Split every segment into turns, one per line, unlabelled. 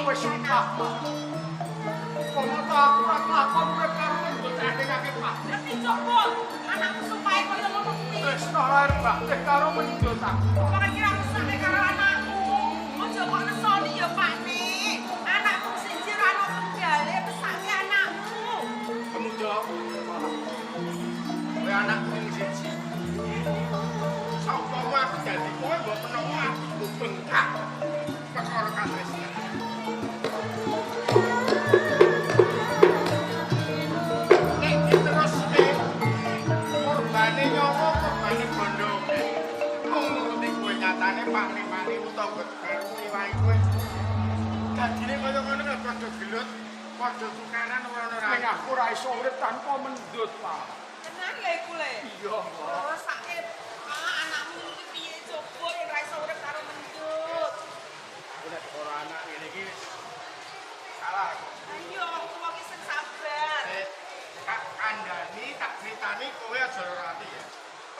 wis suka. Kono tak lakon urip karo mendut endingake Pak.
Tapi coba anakku supaya kaya ngono kuwi.
Tresno lair batin karo mendut aku.
Kok kira rusake karo anakku. Aja kok nesoni ya Pakne. Anakku siji ra ono tunggale pesake anakku.
Kemudian kowe anakku sing siji. Sapa aku dadi kowe mbok menawa aku bengkak. Perkara katresnan. Korbane nyawa korbane bondo. Wong nuruti kowe nyatane pakne-pakne utawa karo wae kowe. Dadine kaya ngono lho padha gelut, padha tukaran ora ono ra. Ning aku ora iso urip tanpa mendut, Pak.
Tenan lho iku le.
Iya, Pak.
Oh, sake anakmu iki piye coba yen ra iso urip karo mendut.
Nek ora anak ngene iki salah.
Ayo, wong iki sing sabar.
Kak kandhani tak critani kowe aja ora ati ya.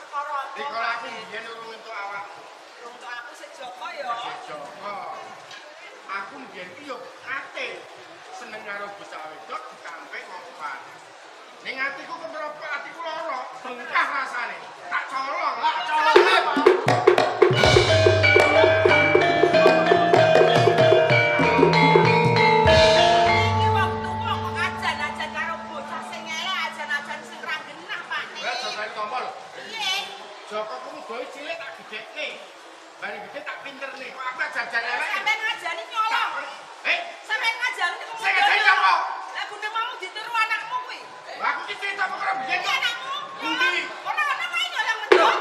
Perkara apa?
Dikala aku biyen urung entuk awakmu.
Untuk aku sejoko ya.
Joko. Aku biyen iki yo ate seneng karo bocah wedok dikampek wong tuwa. Ning atiku kenapa atiku lara, bengkah rasane. Tak colong, lak colong ae, Pak.
Iki wong tuwa kok ajan-ajan karo bocah sing elek, ajan-ajan sing ra genah, Pakne.
Wes jare tombol.
Piye?
Joko kuwi boy cilik tak gedekne. Bareng gede tak pinterne. Kok aku ajar-ajar elek.
Sampe ngajani nyolong. Sampe ngajani kok.
Sing ngajani apa?
Lah gune mau ditiru anakmu kuwi.
Aku iki cerita kok ora biyen.
Iki anakmu.
Endi?
Ora ana wae nyolong mendok.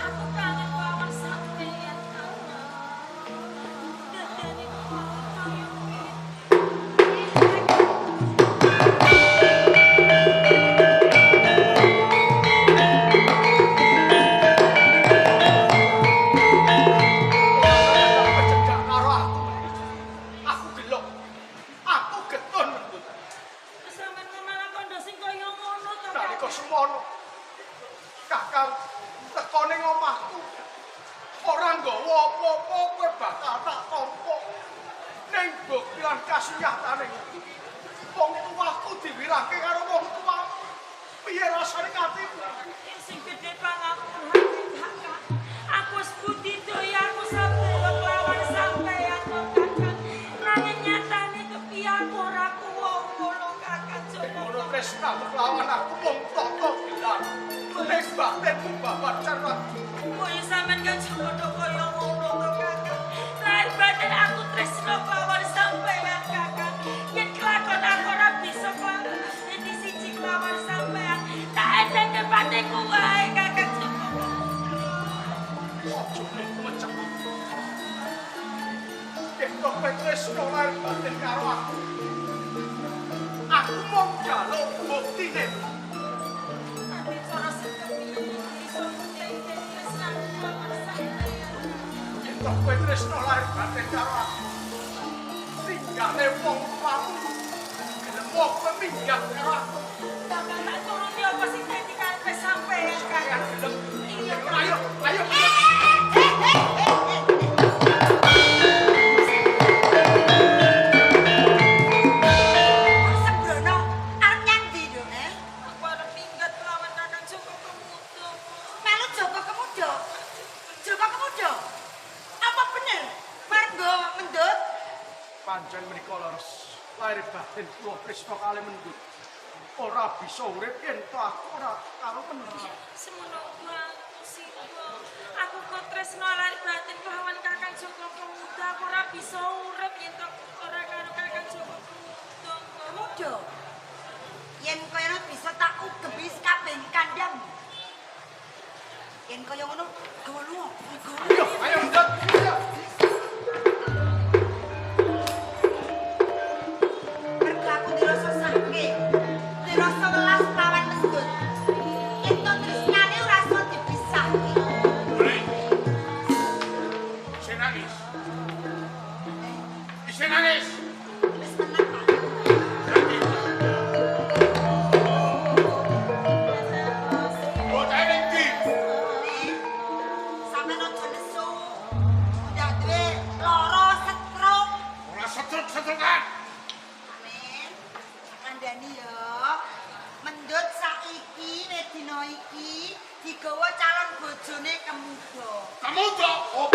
Aku kangen lawan sampeyan. Dadane kok kaya
Cecak karo aku. Aku gelo. Aku getun mendut.
sampeyan malah kandha sing kaya ngono to.
Nalika semono. Kakang teko ning omahku. Ora nggawa apa-apa kowe bakal tak tampa. Ning buktian kasunyatane. Wong tuaku diwirake karo wong tua. Piye rasane atimu?
Sing gedhe pangapunten Kakang. Aku wis budidaya aku sabda lawan sampeyan kok Kakang. Nanging nyatane kepiye aku ora kuwong ngono Kakang
Ngono
Joko.
tresna lawan aku mung tata gelar. Ning batinmu babat cerah.
Kowe sampeyan kan jodoh kaya ngono to Kakang. Lain batin aku tresno lawan sampeyan Kakang. Yen kelakon aku ora bisa Pak. Dadi siji lawan sampeyan. Tak endeke patiku wae Kakang Joko.
Ojo ning mecek. Yen kowe tresno lair batin karo aku. Aku mung jaluk buktine.
Tapi cara sing kepiye iso mengkene tresnan lawan sampeyan.
Yen kowe tresno lair batin karo aku. Tinggale wong tuamu. Gelem kowe minggat karo aku.
Kakang tak turuti apa sing dadi karepe sampeyan
Kaya
Kakang.
gelem.
Iya
Ayo, ayo.
Sembrono arep nyandi lho,
Aku arep minggat lawan Kakang Joko Pemuda.
Melu Joko Kemudo. Joko Kemudo. Apa bener? Margo mendut?
Pancen menika leres. Lair batin kula tresno kali mendut. Ora bisa urip yen to aku ora karo mendut.
Semono aku sira. Aku kok tresno lair batin kelawan Kakang Joko Pemuda. Aku ora bisa urip yen to ora karo Kakang Joko Pemuda.
Kemudo. Yen koyo bisa tak ugebi kabeh kandhang. Yen koyo ngono, gawe lunga.
Ayo, ayo mendut. Ayo.
Berlaku dirasa sakit. Dirasa welas lawan mendut. Yen to tresnane ora iso dipisahke.
Boleh. Isen nangis. Isen nangis.
Wis tenang, Pak.
Berarti
nek dina iki digawa calon bojone Kemudo.
Kemudo. Oh,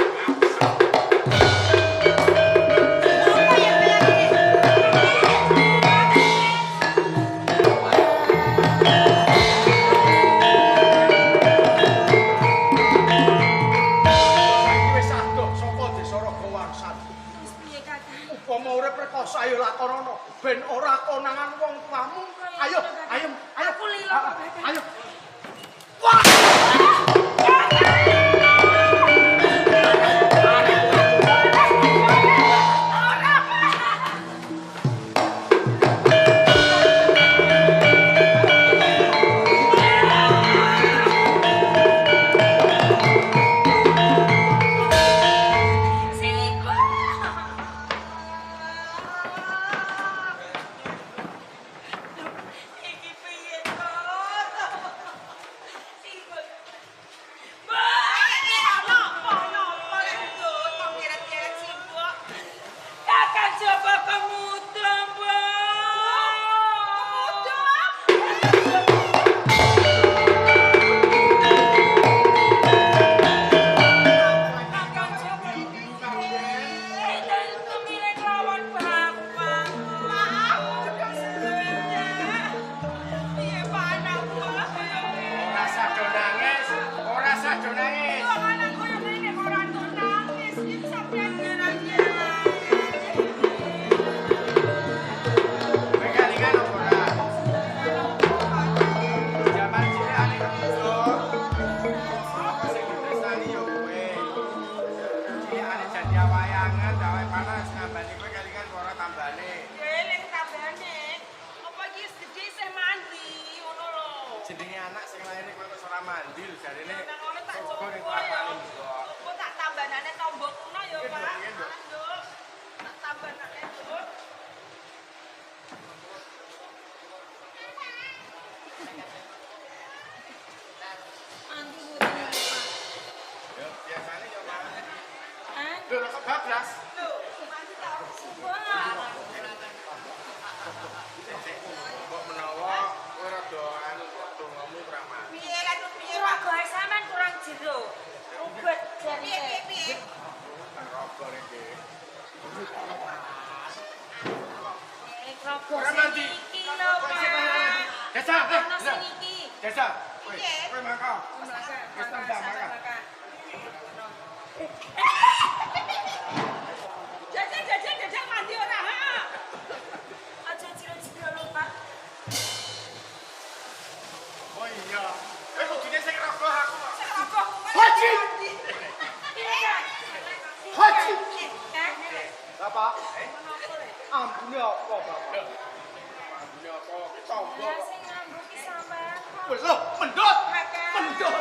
Apa ya penyakit?
saiki wis adoh saka desa Ragawangsan.
Terus piye Kakang?
Upama urip rekoso ayo lakonono ben ora konangan wong tuamu. Ayo, ayo, ayo.
Aku lilo kok, Kakang.
Ayo.
Iki piye kok? Iku. Kakang coba Kemudo, Kakang coba. Kita kemire lawan bapak. Piye Pak anakku?
Ora sado nangis, ora sado nangis.
Kok anakku yang ini ora tuh nangis, iki sampeyan ngira-ngira.
Pegalingan apa ora? Jaman cilikane Kemudo. Apa sing ditresnani yo kowe. Cilikane janji wayangan, gawe panas ngambani kowe kalingan ora tambane.
Eling tambane. Apa iki wis gedhe isih mandi ngono lho.
Jenenge anak sing lair kowe kok ora mandi lho jarene.
Nang ngono tak
Coba ning
coba ya.
kelakuane kok.
Kok tak tambanane tombok kuno ya,
Iya,
Pak.
Nduk, iya, Nduk.
Nduk. Tak tambanane, Nduk. Mandi mboten, Pak.
Ya biasane yo mandi.
Hah?
Lho kok bablas?
Lho, mandi tak sumpah.
Kok menawa kowe rada anu kok dongamu ora mandi.
Piye lan piye
Ora gawe sampean kurang jero. Ruget
piye
jane.
piye.
Rokok iki.
Rogo
Ora mandi.
iki lho, Pak.
Desa,
Ono sing iki.
Desa. Kowe,
Piye?
kowe mangkal. Wis tendang mangkal.
Jajal mandi ora, ha? Aja ciro-ciro lho, Pak.
Oh iya. Kowe kudune sing rokok aku.
Sing roboh kuwi.
Haji.
Piye, Kak?
Haji.
Hah?
Bapak, ampune apa, Bapak? Ampune apa? Kecombo.
Lah sing nganggo ki sampean kok.
Wis lho, mendot. Mendot.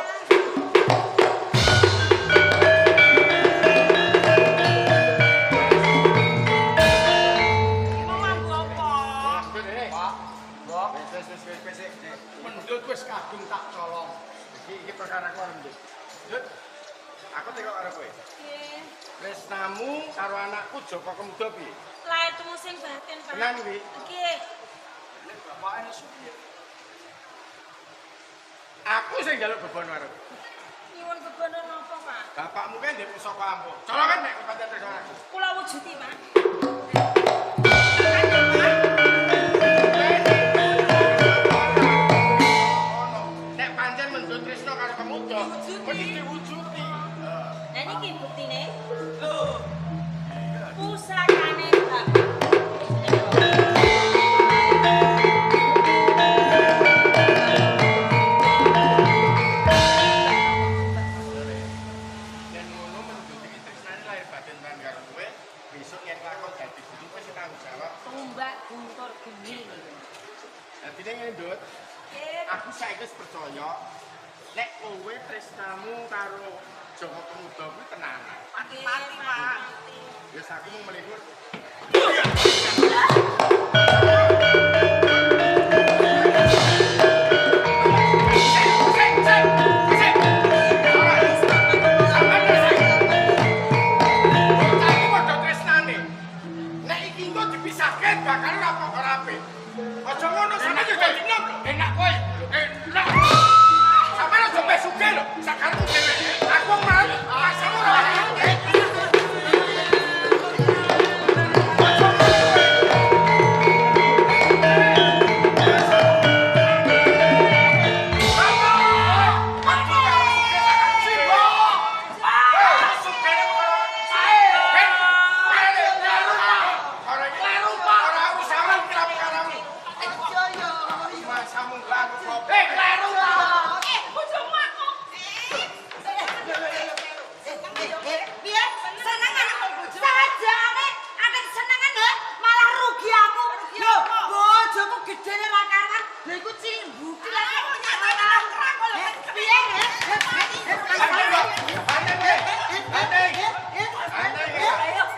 Mau nganggo apa?
Pak, Mbok. Wis. Mendut wis kadung tak colong. Iki perkara kok mendut. Ndut. Aku teko karo kowe.
Piye?
Tresnamu karo anakku Joko Kemudo piye?
Lair temu sing batin, Pak.
Tenan kuwi?
Nggih.
Bapakane supiye? Aku sing njaluk bebono karo kowe.
Nyuwun bebono napa, Pak?
Bapakmu kan ndek pusaka ampuh. Colongan nek kepancen tresnaku.
Kula wujuti, Pak.
Nek pancen mendut tresna karo Kemudo, mesti diwujuti.
Lah niki buktine. Pusakane Bapak.
Dan ngono mendut iki tresnane lahir batin kan karo kowe. Besok yen lakon dadi bojo kowe sing tanggung jawab.
Tumbak guntur geni.
Dadi nek ndut, aku saiki wis percaya nek kowe tresnamu karo Joko Kemudo kuwi tenanan.
Mati, Pak.
Ya aku mau meliput. Nek iki engko dipisahke bakal ora apa-apa. Aja ngono sampe yo dadi enak kowe. Enak. kleru ta.
bojomu aku.
Piye? Senengan sajane ada kesenengan lho, malah rugi aku. Lho, bojoku gedene ra karuan. Lha iku cimbuki lah. Piye?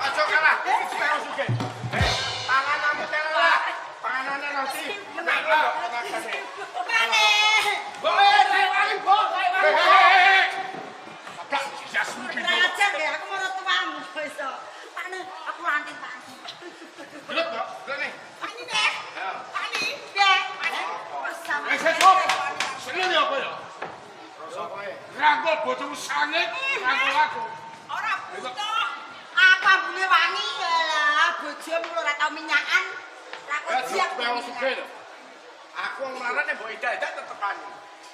Aja kalah. Supaya sugih. Tanganmu telah. Panganane nanti menak lho.
Pane.
Agak jasmu pintu.
Raja nggih aku mau tuamu iso. Pane, aku lanting Pak.
Gelut kok, gelut nih.
Pani deh. Pani.
Piye?
Sesuk. Seneng ya apa ya? Rasa kowe. Rangkul bojomu sangit, rangkul aku.
Ora butuh.
Apa bune wangi lah, bojomu ora tau minyakan. Ra kok siap.
Supaya sugih lho. Aku nglarat nek mbok edak-edak tetepane.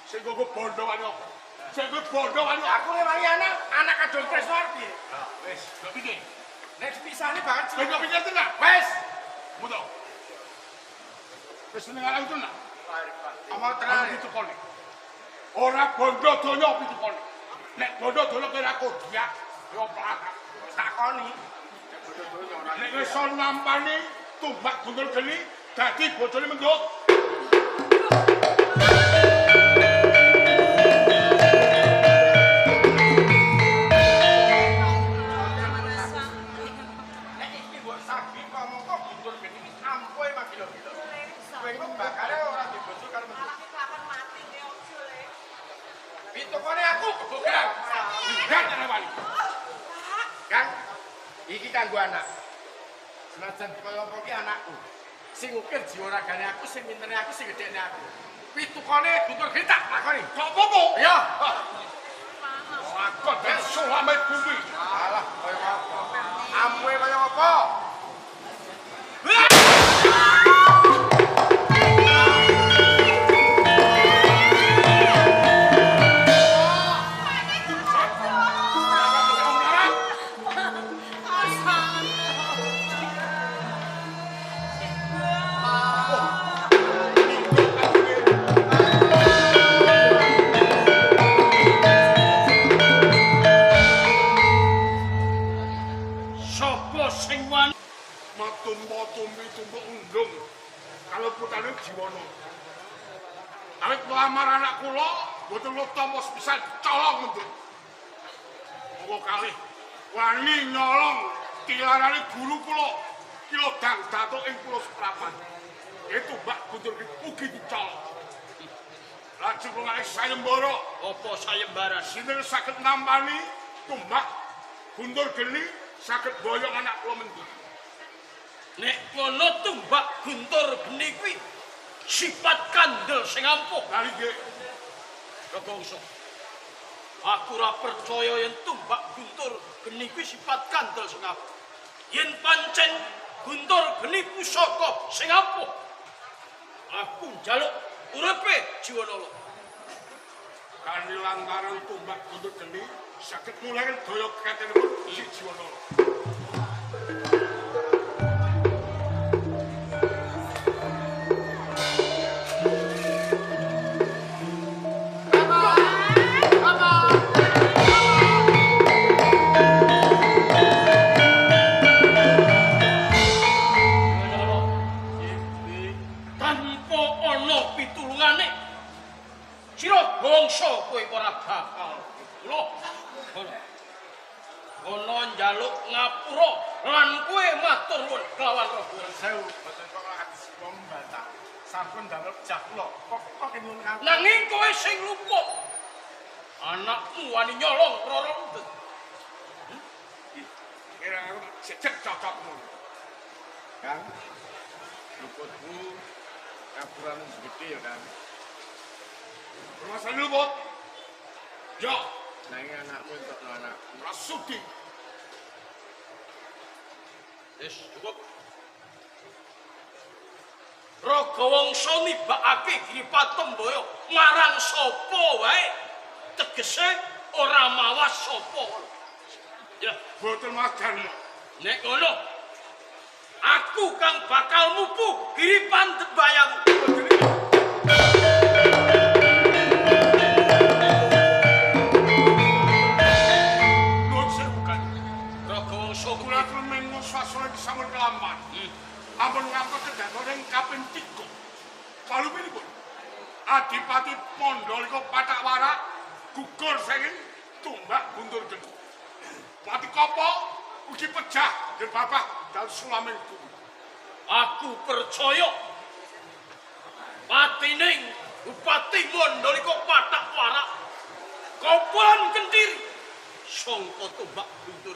Sing nggo bondo wani apa? Sing nggo bondo wani aku wangi anak kadol Tresno piye? Wis, kok piye? Nek pisahne banget sih. Kok piye tenan? Wis. Mudo. Wis seneng arep tenan. Amar tenan ditukoni. Ora bondo donya pitukoni. Nek bondo donya kira kodiak, yo plaka. Takoni. Bondo donya ora. Nek wis son nampani tumbak gundul geni dadi bojone menduk. Iki kanggo anak. Senajan kaya apa ki anakku. Sing ukir jiwa ragane aku, sing mintene aku, sing gedhekne aku. Pitukane guntur getak lakoni. Kok apa-apa? Ya. Lakon ben sulame bumi. Alah kaya apa? Ampuhe kaya apa? Tumbuk undung kalau putane jiwono. Awit ngelamar anak kula mboten lutomos pisan colong mendut. Monggo kalih wani nyolong tilarane guru kula kilo dang datuk ing Pulau Seprapan. Itu Mbak Guntur ugi dicolong. Lajeng kula sayembara apa sayembara sinten saged nampani tumbak Guntur geni saged boyong anak kula mendut. Nek kono tumbak Guntur geni kuwi sifat kandel sing ampuh. Lah nggih. Kagongso. Aku ora percaya yen tumbak Guntur geni kuwi sifat kandel sing ampuh. Yen pancen Guntur geni pusaka sing ampuh. Aku njaluk uripe Jiwanala. Kanthi lantaran tumbak Guntur geni saged mulai daya ketenipun si Jiwanala. Bangsa kowe ora bakal kula. Ono njaluk ngapura lan kowe matur nuwun kelawan Rogo Sewu. Boten kok hadis kula membantah. Sampun damel jah kula. Kok nuwun kawula. Nanging kowe sing luput. Anakmu wani nyolong Roro Mundut. Kira aku cecek cocokmu. Kang. Luputmu kapuran segede ya, Kang. Rumah saya luput. Ya. Nanging anakmu untuk anakku. Rasudi. Wis cukup. Ragawangsa nibakake Giripatembaya marang sapa wae tegese ora mawas sapa. Ya, boten madan. Nek ngono aku kang bakal mupu Giripatembaya.
Mandalika Pathak Warak gugur senging tumbak guntur geni. Mati Kapa ugi pejah yen babah dan sulaming kuwi.
Aku percaya patining Bupati Mandalika Pathak Warak Kapan Kendiri sangka tumbak guntur.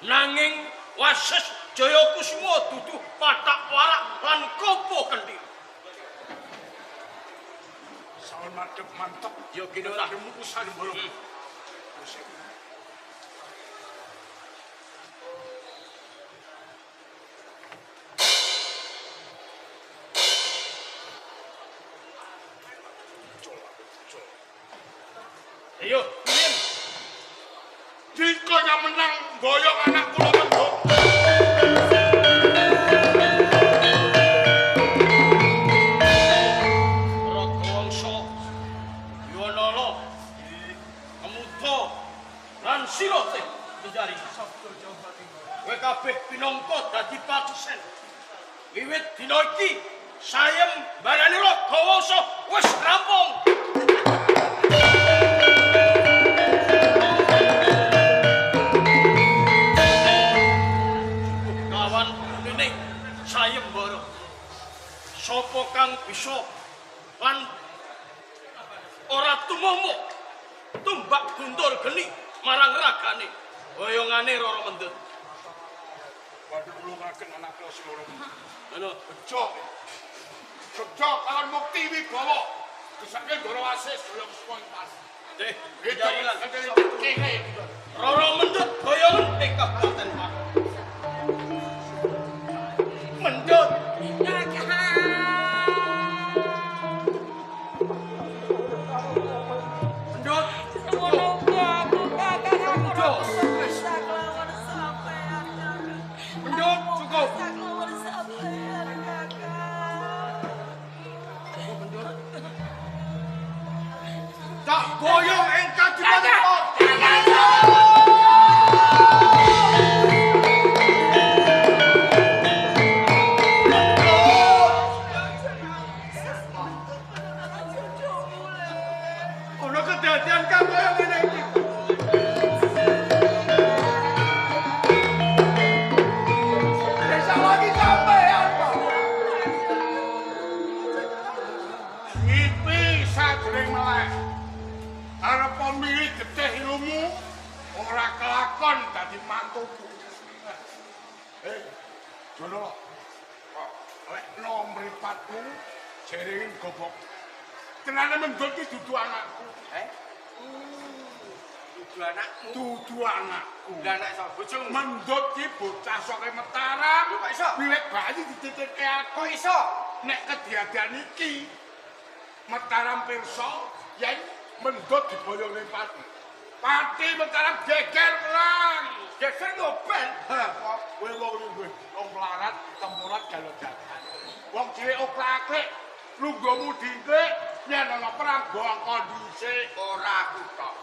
Nanging Wasis Jayakusuma dudu Pathak Warak lan Kapa Kendiri.
Sawan madhep mantep.
Ya gini ora.
Demu usaha bolong.
Ayo, Lim.
Jika yang menang boyong anak kula mendok.
Ragawangsa, Yonala, Amudha, lan sira sing njari. Kowe kabeh pinangka dadi patisen. Wiwit dina iki sayem barani Ragawangsa wis rampung. Sayembara sapa kang bisa lan ora tumomok tumbak guntur geni marang ragane oyongane Rara Mendut.
Waduh ulungaken anak kula seloro.
Ana
Bejo. Bejo kalian mukti wibawa. Kesake Ndara Wasis doyong semua pas.
deh
Itu
jailan
kene.
Rara Mendut boyongan ing Kabupaten Pak. Mendut
Tak boyong engkau di mana kau? Ono kejadian kau boyong ini. Desa lagi sampean kok.
Ngipi sajroning melek. Arep pemilik getih ilmu ora kelakon dadi mantuku. Jono. Kok lek nom mripatmu jereng gobok. Tenane Mendut iki dudu anakku.
dudu anakmu.
Dudu anakku.
Lah anak sapa bojomu?
Mendut iki bocah saka Mataram.
Lho kok iso?
Wiwit bayi dititipke aku.
Kok iso?
Nek kedadian iki Mataram pirsa yen Mendut diboyong ning Pati. Pati Mataram geger perang.
Geger ngoben.
Kok kowe wong melarat temurat galodatan. Wong cilik oklak-aklik lungguhmu dingklik yen ana perang bongko dhisik
Ora aku tok.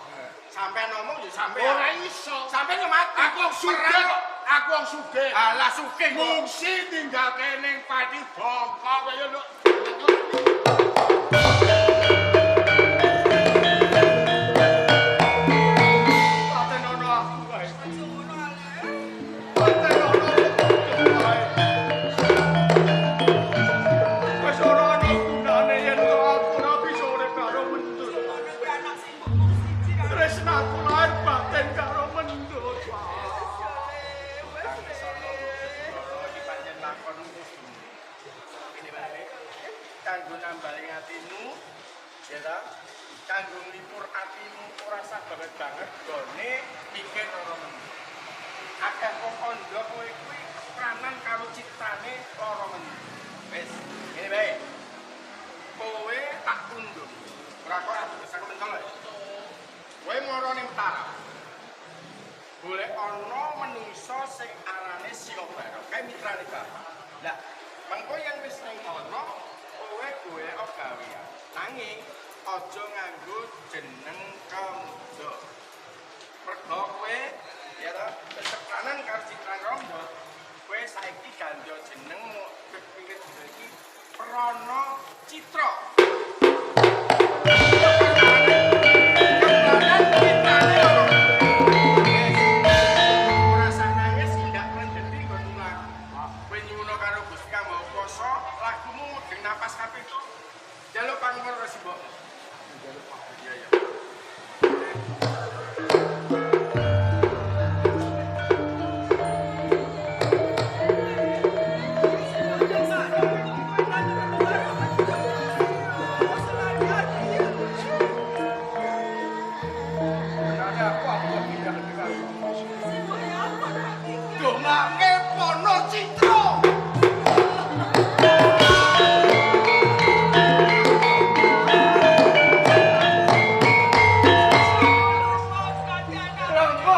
Sampeyan ngomong ya sampeyan.
ora iso.
Sampeyan yo mati.
Aku wong sugih kok. Aku wong sugih.
Alah sugih kok.
Mungsi tinggalke ning Pati bongko kaya lho.
Paten ono aku kae. Paten ono aku kae. Wis ora ana gunane yen aku ora bisa urip karo Mendut. Tresnaku lahir batin karo Mendut.
Kanggo nambali atimu, ya ta? Kanggo nglipur atimu ora sabanget banget gone mikir ora men. Akeh wong kandha kowe kuwi pranan karo ciptane ora men. Wis, ngene bae. Kowe tak tunduk. Ora kok aku sak mentol. Kowe mara ning Mataram. Boleh ana menungso sing arane Siobaro, kae mitrane bapak. Lah, mengko yen wis ning kono, kowe golek gawean. Nanging aja nganggo jeneng Kamda. Mergo kowe ya ta, tepanan karo Citra Kamda. Kowe saiki ganti jenengmu kepikir iki Prana Citra. Ora sanange sindak mlendeti nggon mlaku. Kowe nyuwuna karo Gusti Kang Maha Kuwasa, lakumu mudeng napas kapitu. Jaluk panguwur resi mbok. Jaluk Pak. Iya ya. Benarnya aku tidak kenal.
Dongake Pono Citra. Rangga